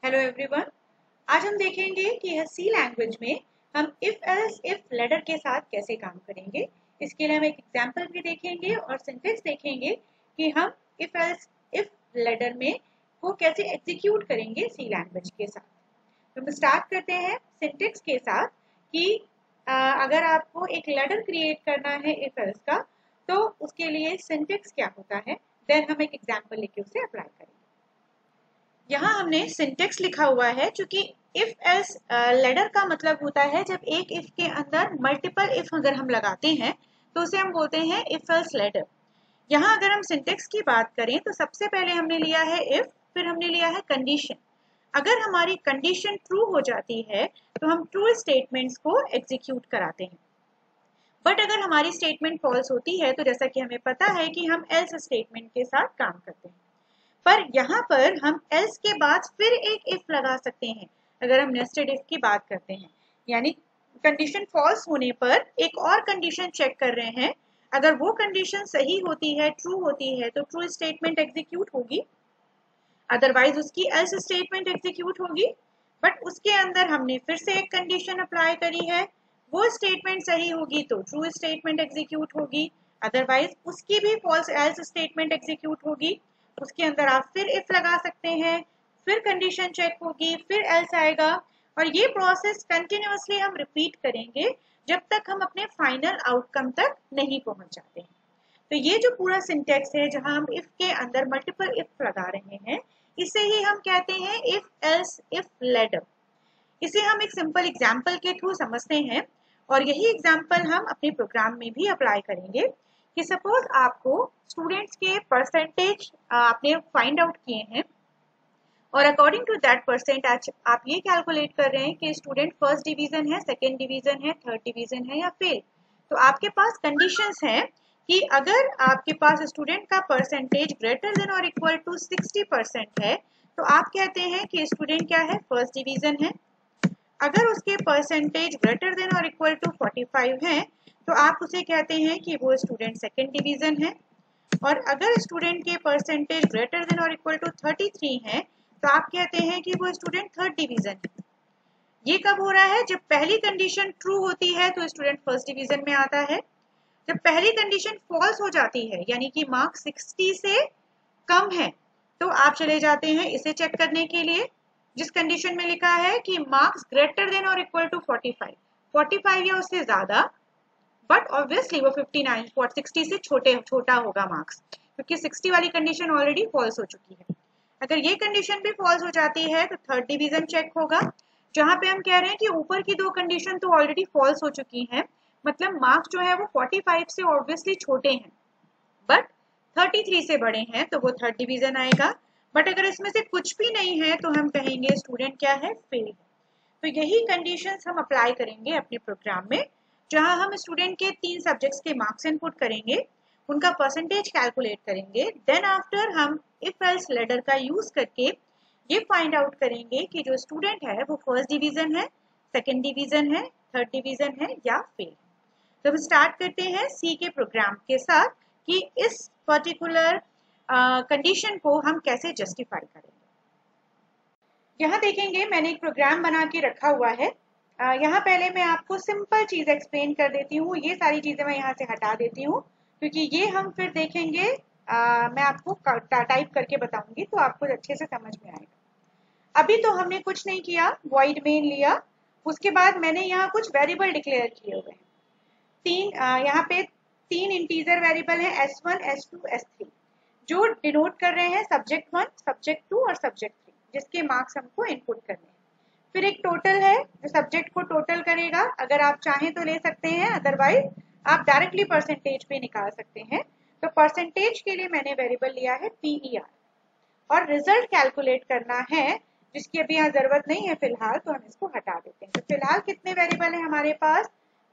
Hello everyone. आज हम देखेंगे कि सी लैंग्वेज में हम इफ एल्स इफ लेटर के साथ कैसे काम करेंगे। इसके लिए हम एक एग्जांपल भी देखेंगे और सिंटेक्स देखेंगे कि हम इफ एल्स इफ लेटर में वो कैसे एग्जीक्यूट करेंगे सी लैंग्वेज के साथ। तो हम स्टार्ट करते हैं सिंटेक्स के साथ कि अगर आपको एक लेटर क्रिएट करना है इफ एल्स का तो उसके लिए सिंटेक्स क्या होता है, देन हम एक एग्जांपल लेके उसे अप्लाई करेंगे। यहाँ हमने सिंटेक्स लिखा हुआ है क्योंकि इफ एल्स लेटर का मतलब होता है जब एक इफ के अंदर मल्टीपल इफ अगर हम लगाते हैं तो उसे हम बोलते हैं इफ एल्स लेटर। यहाँ अगर हम सिंटेक्स की बात करें तो सबसे पहले हमने लिया है इफ, फिर हमने लिया है कंडीशन। अगर हमारी कंडीशन ट्रू हो जाती है तो हम ट्रू स्टेटमेंट्स को एग्जीक्यूट कराते हैं। बट अगर हमारी स्टेटमेंट फॉल्स होती है तो जैसा कि हमें पता है कि हम एल्स स्टेटमेंट के साथ काम करते हैं। पर यहाँ पर हम एल्स के बाद फिर एक इफ लगा सकते हैं अगर हम नेस्टेड इफ की बात करते हैं, यानी कंडीशन फॉल्स होने पर एक और कंडीशन चेक कर रहे हैं। अगर वो कंडीशन सही होती है, ट्रू होती है, तो ट्रू स्टेटमेंट एग्जीक्यूट होगी, अदरवाइज उसकी एल्स स्टेटमेंट एग्जीक्यूट होगी। बट उसके अंदर हमने फिर से एक कंडीशन अप्लाई करी है, वो स्टेटमेंट सही होगी तो ट्रू स्टेटमेंट एग्जीक्यूट होगी, अदरवाइज उसकी भी फॉल्स एल्स स्टेटमेंट एग्जीक्यूट होगी। उसके अंदर आप फिर इफ लगा सकते हैं, फिर कंडीशन चेक होगी, फिर एल्स आएगा और ये प्रोसेस कंटिन्यूअसली हम रिपीट करेंगे जब तक हम अपने फाइनल आउटकम तक नहीं पहुंच जाते हैं। तो ये जो पूरा सिंटेक्स है जहां हम इफ के अंदर मल्टीपल इफ लगा रहे हैं, इसे ही हम कहते हैं इफ एल्स इफ लेटर। इसे हम एक सिंपल एग्जाम्पल के थ्रू समझते हैं और यही एग्जाम्पल हम अपने प्रोग्राम में भी अप्लाई करेंगे कि सपोज आपको स्टूडेंट्स के परसेंटेज आपने फाइंड आउट किए हैं और अकॉर्डिंग टू दैट परसेंट आज आप ये कैलकुलेट कर रहे हैं कि स्टूडेंट फर्स्ट डिवीजन है, सेकेंड डिवीजन है, थर्ड डिवीजन है या फेल। तो आपके पास कंडीशंस हैं कि अगर आपके पास स्टूडेंट का परसेंटेज ग्रेटर देन और इक्वल टू 60% है तो आप कहते हैं कि स्टूडेंट क्या है, फर्स्ट डिवीजन है। अगर उसके परसेंटेज ग्रेटर देन और इक्वल टू 45 है तो आप उसे कहते हैं कि वो स्टूडेंट सेकेंड डिवीजन है। और अगर स्टूडेंट के परसेंटेज ग्रेटर देन और इक्वल टू 33 है तो आप कहते हैं कि वो स्टूडेंट थर्ड डिवीजन है। ये कब हो रहा है, जब पहली कंडीशन ट्रू होती है तो स्टूडेंट फर्स्ट डिवीजन में आता है। जब पहली कंडीशन फॉल्स हो जाती है यानी कि मार्क्स 60 से कम है तो आप चले जाते हैं इसे चेक करने के लिए जिस कंडीशन में लिखा है कि मार्क्स ग्रेटर देन और इक्वल टू 45 या उससे ज्यादा, बट ऑब्वियसली वो 59 60 से छोटा होगा मार्क्स, क्योंकि 60 वाली कंडीशन ऑलरेडी फॉल्स हो चुकी है। अगर ये कंडीशन भी फॉल्स हो जाती है तो थर्ड डिवीजन चेक होगा, जहां पे हम कह रहे हैं कि ऊपर की दो कंडीशन तो ऑलरेडी फॉल्स हो चुकी हैं, मतलब मार्क्स जो है वो 45 से ऑब्वियसली छोटे हैं बट 33 से बड़े हैं तो वो थर्ड डिवीजन आएगा। बट अगर इसमें से कुछ भी नहीं है तो हम कहेंगे स्टूडेंट क्या है, फेल है। तो यही कंडीशंस हम अप्लाई करेंगे अपने प्रोग्राम में, जहां हम स्टूडेंट के 3 सब्जेक्ट्स के मार्क्स इनपुट करेंगे, उनका परसेंटेज कैलकुलेट करेंगे, देन आफ्टर हम इफ एल्स लेटर का यूज करके ये फाइंड आउट करेंगे कि जो स्टूडेंट है वो फर्स्ट डिवीजन है, सेकेंड डिवीजन है, थर्ड डिवीजन है या फेल। तो हम स्टार्ट करते हैं सी के प्रोग्राम के साथ कि इस पर्टिकुलर कंडीशन को हम कैसे जस्टिफाई करेंगे। यहाँ देखेंगे मैंने एक प्रोग्राम बना के रखा हुआ है। यहाँ पहले मैं आपको सिंपल चीज एक्सप्लेन कर देती हूँ, ये सारी चीजें मैं यहाँ से हटा देती हूँ क्योंकि ये हम फिर देखेंगे। मैं आपको टाइप करके बताऊंगी तो आपको अच्छे से समझ में आएगा। अभी तो हमने कुछ नहीं किया, वॉइड मेन लिया, उसके बाद मैंने यहाँ कुछ वेरिएबल डिक्लेयर किए हुए हैं। यहाँ पे 3 इंटीजर वेरिएबल है S1, S2, S3 जो डिनोट कर रहे हैं सब्जेक्ट 1, सब्जेक्ट 2 और सब्जेक्ट 3 जिसके मार्क्स हमको इनपुट करने हैं। फिर एक टोटल है जो सब्जेक्ट को टोटल करेगा, अगर आप चाहें तो ले सकते हैं, अदरवाइज आप डायरेक्टली परसेंटेज पे निकाल सकते हैं। तो परसेंटेज के लिए मैंने वेरिएबल लिया है PER और रिजल्ट कैलकुलेट करना है जिसकी अभी यहाँ जरूरत नहीं है फिलहाल, तो हम इसको हटा देते हैं। तो फिलहाल कितने वेरिएबल है हमारे पास,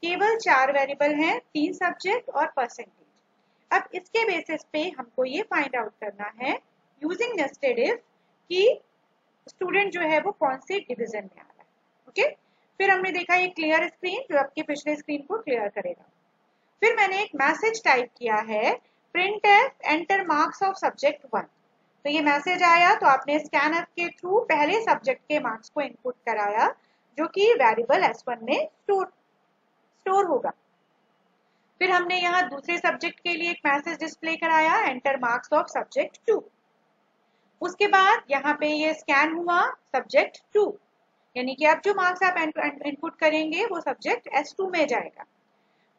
केवल 4 वेरिएबल हैं, 3 सब्जेक्ट और परसेंटेज। अब इसके बेसिस पे हमको ये फाइंड आउट करना है यूजिंग नेस्टेड इफ कि स्टूडेंट जो है वो कौन से डिवीजन में आ रहा है। ओके, फिर हमने देखा ये क्लियर स्क्रीन जो आपके पिछले स्क्रीन को क्लियर करेगा। फिर मैंने एक मैसेज टाइप किया है print F enter marks of subject 1। तो ये मैसेज आया तो आपने स्कैनफ के थ्रू पहले सब्जेक्ट के मार्क्स को इनपुट कराया जो कि वेरिएबल S1 में स्टोर होगा। फिर हमने यहाँ दूसरे सब्जेक्ट के लिए एक मैसेज डिस्प्ले कराया, एंटर मार्क्स ऑफ सब्जेक्ट 2। उसके बाद यहाँ पे ये स्कैन हुआ सब्जेक्ट 2, यानी कि अब जो मार्क्स आप इनपुट करेंगे वो सब्जेक्ट S2 में जाएगा।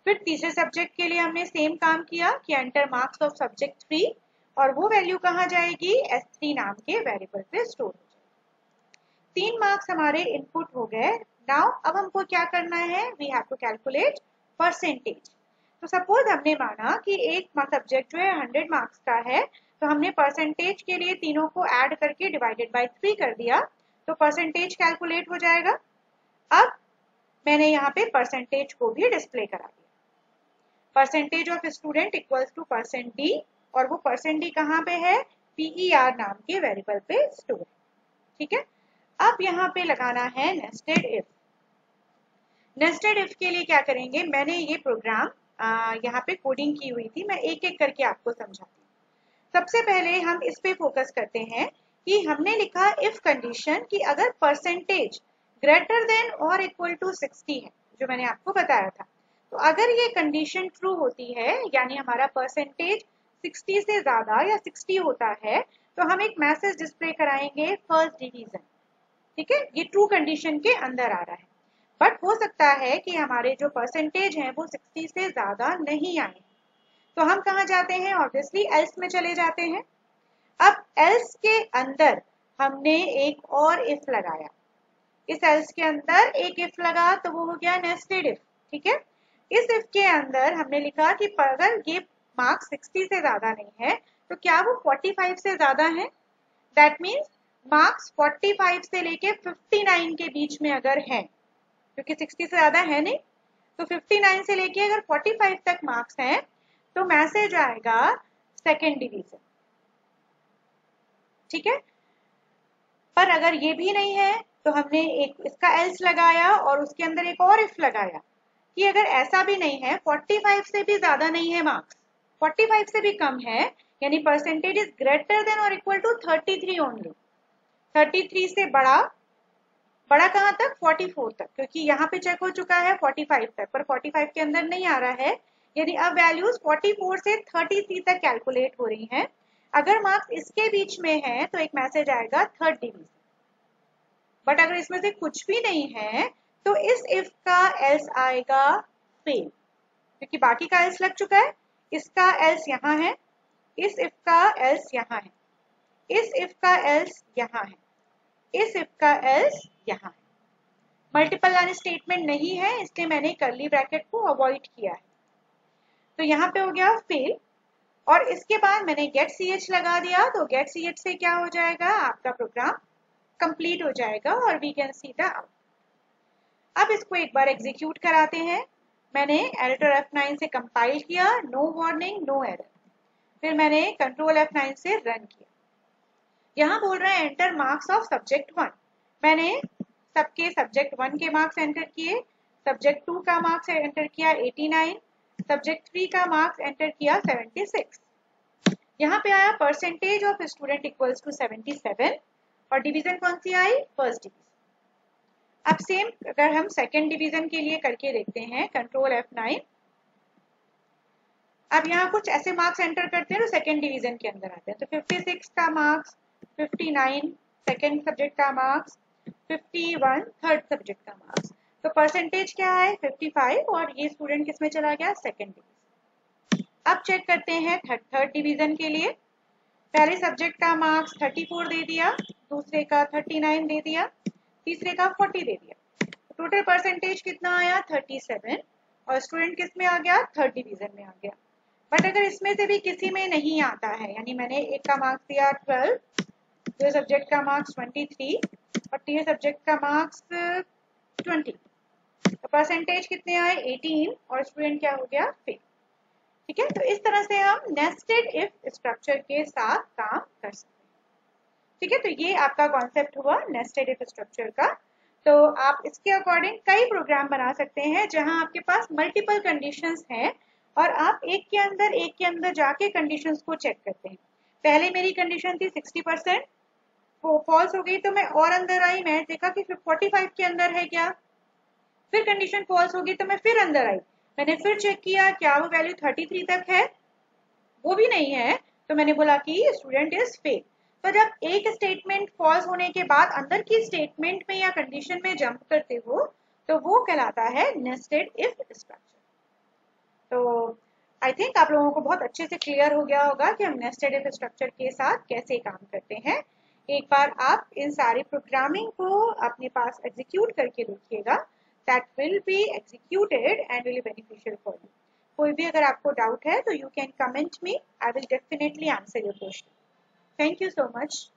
फिर तीसरे सब्जेक्ट के लिए हमने सेम काम किया कि एंटर मार्क्स ऑफ सब्जेक्ट 3, और वो वैल्यू कहाँ जाएगी, S3 नाम के वेरिएबल पे स्टोर हो जाएगी। 3 मार्क्स हमारे इनपुट हो गए। नाउ अब हमको क्या करना है, we have to calculate percentage. तो सपोज हमने माना कि एक सब्जेक्ट जो है 100 मार्क्स का है, तो हमने परसेंटेज के लिए तीनों को ऐड करके डिवाइडेड बाय 3 कर दिया, तो परसेंटेज कैलकुलेट हो जाएगा। अब मैंने यहाँ पे परसेंटेज को भी डिस्प्ले करा दिया, percentage of student equals two percent D, और वो परसेंट डी कहाँ पे है, PER नाम के वेरिएबल पे स्टोर है। ठीक है, अब यहाँ पे लगाना है नेस्टेड इफ। नेस्टेड इफ के लिए क्या करेंगे, मैंने ये प्रोग्राम यहाँ पे कोडिंग की हुई थी, मैं एक एक करके आपको समझाती हूँ। सबसे पहले हम इस पे फोकस करते हैं कि हमने लिखा इफ कंडीशन कि अगर परसेंटेज ग्रेटर देन और इक्वल टू 60 है, जो मैंने आपको बताया था। तो अगर ये कंडीशन ट्रू होती है, यानी हमारा परसेंटेज 60 से ज्यादा या 60 होता है, तो हम एक मैसेज डिस्प्ले कराएंगे फर्स्ट डिवीजन। ठीक है, ये ट्रू कंडीशन के अंदर आ रहा है। बट हो सकता है कि हमारे जो परसेंटेज हैं वो 60 से ज्यादा नहीं आए, तो हम कहाँ जाते हैं, ऑब्वियसली एल्स में चले जाते हैं। अब एल्स के अंदर हमने एक और इफ लगाया, इस एल्स के अंदर एक इफ लगा तो वो हो गया नेस्टेड इफ। ठीक है, इस इफ के अंदर हमने लिखा कि अगर ये मार्क्स 60 से ज्यादा नहीं है तो क्या वो 45 से ज्यादा है। दैट मीन्स मार्क्स 45 से लेके 59 के बीच में अगर है, क्योंकि 60 से ज्यादा है नहीं, तो 59 से लेके अगर 45 तक मार्क्स हैं तो मैसेज आएगा सेकेंड डिवीजन। ठीक है, पर अगर ये भी नहीं है तो हमने एक इसका एल्स लगाया और उसके अंदर एक और इफ लगाया कि अगर ऐसा भी नहीं है, 45 से भी ज्यादा नहीं है मार्क्स, 45 से भी कम है, यानी परसेंटेज इज ग्रेटर देन और इक्वल टू 33 ओनली। 33 से बड़ा कहाँ तक, 44 तक, क्योंकि यहाँ पे चेक हो चुका है 45 तक, पर 45 के अंदर नहीं आ रहा है, यानी अब वैल्यूज 44 से 33 तक कैलकुलेट हो रही हैं। अगर मार्क्स इसके बीच में है तो एक मैसेज आएगा थर्ड डिवीजन। बट अगर इसमें से कुछ भी नहीं है तो इस इफ का एल्स आएगा फेल, क्योंकि बाकी का एल्स लग चुका है। इसका एल्स यहाँ है, इस इफ का एल्स यहाँ है, इस इफ का एल्स यहाँ है, इस इफ का एल्स यहाँ है। मल्टीपल लाइन स्टेटमेंट नहीं है, इसलिए मैंने कर्ली ब्रैकेट को अवॉइड किया है। तो यहाँ पे हो गया फेल, और इसके बाद मैंने गेट ch लगा दिया, तो गेट ch से क्या हो जाएगा, आपका प्रोग्राम कंप्लीट हो जाएगा और we can see the out. अब इसको एक बार एग्जीक्यूट कराते हैं। मैंने एडिटर F9 से कंपाइल किया, नो वार्निंग नो एरर। फिर मैंने कंट्रोल F9 से रन किया। यहाँ बोल रहा है एंटर मार्क्स ऑफ सब्जेक्ट 1। मैंने सबके सब्जेक्ट 1 के मार्क्स एंटर किए, सब्जेक्ट 2 का मार्क्स एंटर किया 89, सब्जेक्ट 3 का मार्क्स एंटर किया 76। यहाँ पे आया percentage of student equals to 77, और डिवीजन कौन सी आई, फर्स्ट डिवीजन। अब सेम अगर हम सेकेंड डिवीजन के लिए करके देखते हैं, कंट्रोल F9। अब यहाँ कुछ ऐसे मार्क्स एंटर करते हैं जो सेकेंड डिवीजन के अंदर आते हैं, तो 56 का मार्क्स, 59 सेकेंड सब्जेक्ट का मार्क्स, 51 थर्ड सब्जेक्ट का मार्क्स। तो परसेंटेज क्या है 55, और ये स्टूडेंट किसमें चला गया, सेकेंड डिवीजन। अब चेक करते हैं थर्ड डिवीजन के लिए। पहले सब्जेक्ट का मार्क्स 34 दे दिया, दूसरे का 39 दे दिया, तीसरे का 40 दे दिया। टोटल परसेंटेज कितना आया 37, और स्टूडेंट किस में आ गया, थर्ड डिवीजन में आ गया। बट अगर इसमें से भी किसी में नहीं आता है, यानी मैंने एक का मार्क्स दिया 12, दूसरे सब्जेक्ट का मार्क्स 23 और तीसरे सब्जेक्ट का मार्क्स 20, तो परसेंटेज कितने आए 18, और स्टूडेंट क्या हो गया फेल। ठीक है, तो इस तरह से हम नेस्टेड इफ स्ट्रक्चर के साथ काम कर सकते हैं। ठीक है, तो ये आपका कॉन्सेप्ट हुआ नेस्टेड इफ स्ट्रक्चर का। तो आप इसके अकॉर्डिंग कई प्रोग्राम बना सकते हैं जहां आपके पास मल्टीपल कंडीशंस हैं और आप एक के अंदर जाके कंडीशंस को चेक करते हैं। पहले मेरी कंडीशन थी 60%, फॉल्स हो गई तो मैं और अंदर आई, मैं देखा कि 45 के अंदर है क्या, फिर कंडीशन फॉल्स होगी तो मैं फिर अंदर आई, मैंने फिर चेक किया क्या वो वैल्यू 33 तक है, वो भी नहीं है, तो मैंने बोला कि स्टूडेंट इज फेल। तो जब एक स्टेटमेंट फॉल्स होने के बाद अंदर की स्टेटमेंट में या कंडीशन में जंप करते हो तो वो कहलाता है नेस्टेड इफ स्ट्रक्चर। तो आई थिंक आप लोगों को बहुत अच्छे से क्लियर हो गया होगा कि हम नेस्टेड इफ स्ट्रक्चर के साथ कैसे काम करते हैं। एक बार आप इन सारी प्रोग्रामिंग को अपने पास एग्जीक्यूट करके देखिएगा, that will be executed and will beneficial for you. कोई भी अगर आपको डाउट है तो you can comment me, I will definitely answer your question. Thank you so much.